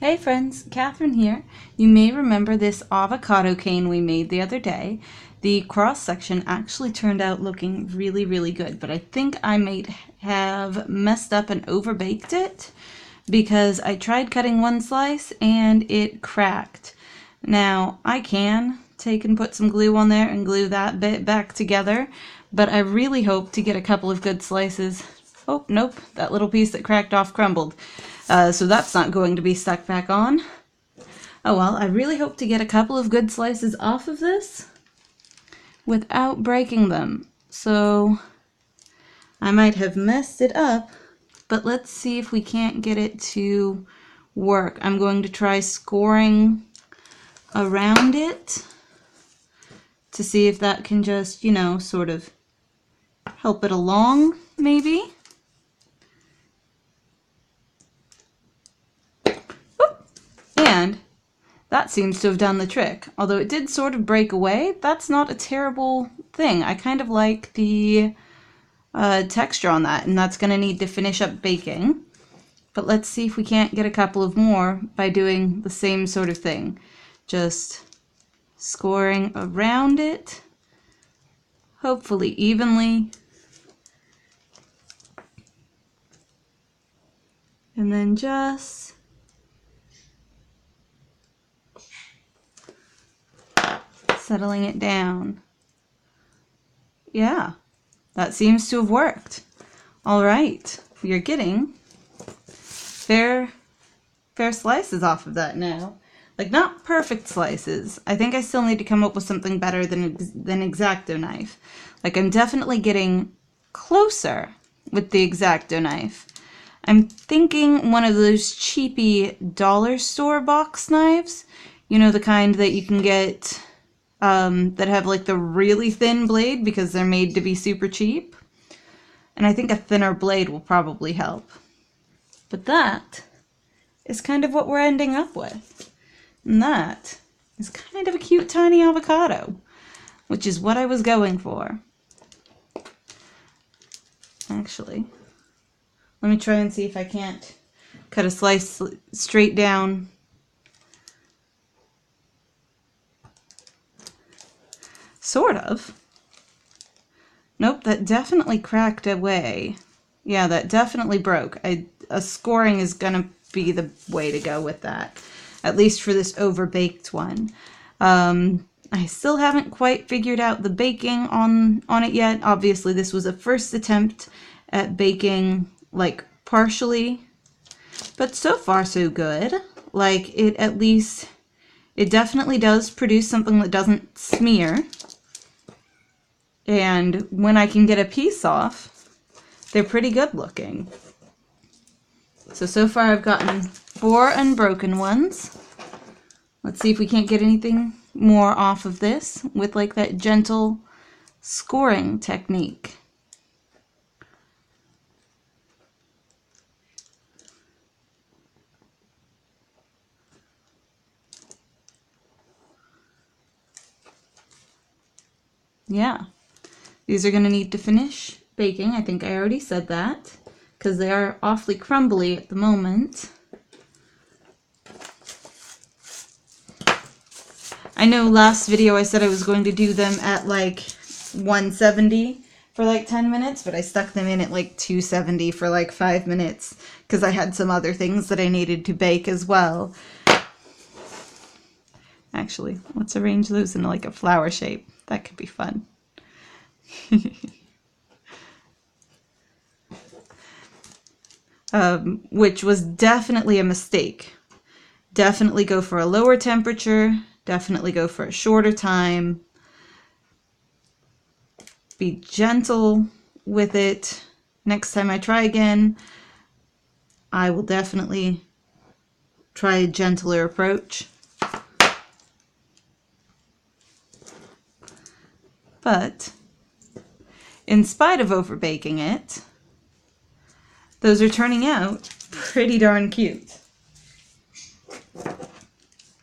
Hey friends, Catherine here. You may remember this avocado cane we made the other day. The cross section actually turned out looking really good, but I think I might have messed up and overbaked it because I tried cutting one slice and it cracked. Now I can take and put some glue on there and glue that bit back together, but I really hope to get a couple of good slices. Oh, nope, that little piece that cracked off crumbled. So that's not going to be stuck back on. Oh well, I really hope to get a couple of good slices off of this without breaking them. So I might have messed it up, but let's see if we can't get it to work. I'm going to try scoring around it to see if that can just, you know, sort of help it along, maybe. And that seems to have done the trick. Although it did sort of break away, that's not a terrible thing. I kind of like the texture on that, and that's going to need to finish up baking. But let's see if we can't get a couple of more by doing the same sort of thing. Just scoring around it, hopefully evenly. And then just settling it down. Yeah, that seems to have worked. All right, you're getting fair slices off of that now. Like, not perfect slices. I think I still need to come up with something better than X-Acto knife. Like, I'm definitely getting closer with the X-Acto knife. I'm thinking one of those cheapy dollar store box knives. You know, the kind that you can get that have like the really thin blade because they're made to be super cheap. And I think a thinner blade will probably help. But that is kind of what we're ending up with. And that is kind of a cute tiny avocado, which is what I was going for. Actually, let me try and see if I can't cut a slice straight down. Sort of. Nope, that definitely cracked away. Yeah, that definitely broke. A scoring is gonna be the way to go with that, at least for this overbaked one. I still haven't quite figured out the baking on it yet. Obviously, this was a first attempt at baking, like, partially, but so far so good. Like, it definitely does produce something that doesn't smear. And when I can get a piece off, they're pretty good looking. So far I've gotten 4 unbroken ones. Let's see if we can't get anything more off of this with like that gentle scoring technique. Yeah. These are going to need to finish baking. I think I already said that, because they are awfully crumbly at the moment. I know last video I said I was going to do them at like 170 for like 10 minutes, but I stuck them in at like 270 for like 5 minutes, because I had some other things that I needed to bake as well. Actually, let's arrange those in like a flower shape. That could be fun. Which was definitely a mistake. Definitely go for a lower temperature. Definitely go for a shorter time. Be gentle with it. Next time I try again, I will definitely try a gentler approach. But in spite of overbaking it, those are turning out pretty darn cute.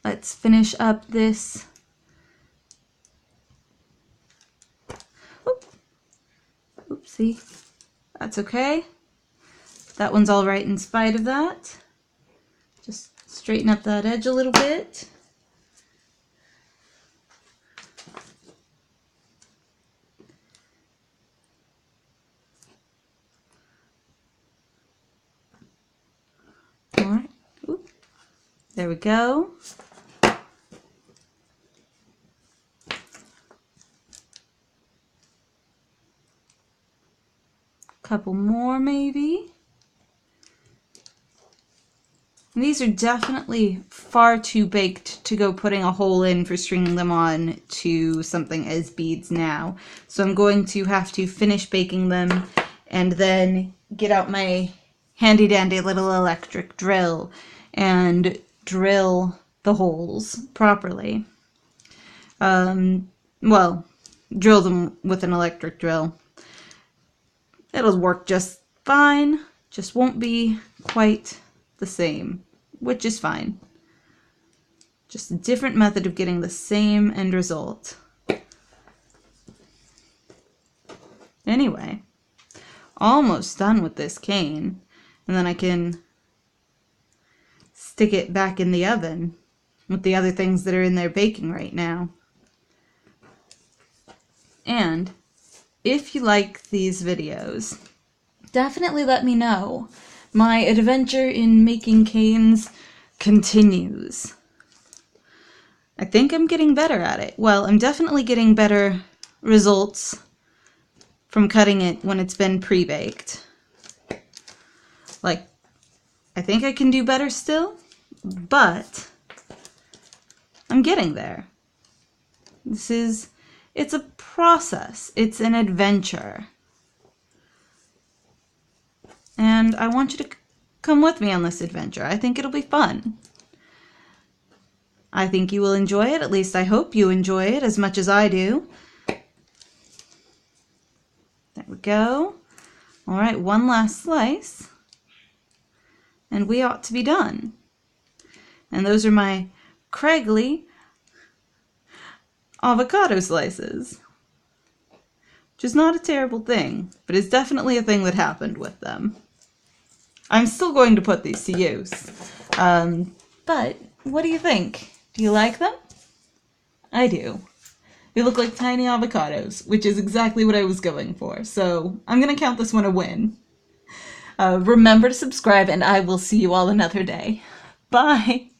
Let's finish up this. Oopsie. That's okay. That one's all right in spite of that. Just Straighten up that edge a little bit. All right. Ooh. There we go. Couple more maybe. And these are definitely far too baked to go putting a hole in for stringing them on to something as beads now. So I'm going to have to finish baking them and then get out my handy dandy little electric drill and drill the holes properly. Well, drill them with an electric drill. It'll work just fine, just won't be quite the same, which is fine. Just a different method of getting the same end result. Anyway, almost done with this cane, and then I can stick it back in the oven with the other things that are in there baking right now. And if you like these videos, definitely let me know. My adventure in making canes continues. I think I'm getting better at it. Well, I'm definitely getting better results from cutting it when it's been pre-baked. Like, I think I can do better still, but I'm getting there. It's a process. It's an adventure. And I want you to come with me on this adventure. I think it'll be fun. I think you will enjoy it. At least I hope you enjoy it as much as I do. There we go. All right, one last slice. And we ought to be done. And those are my craggly avocado slices. Which is not a terrible thing, but it's definitely a thing that happened with them. I'm still going to put these to use. But what do you think? Do you like them? I do. They look like tiny avocados, which is exactly what I was going for. So I'm going to count this one a win. Remember to subscribe, and I will see you all another day. Bye!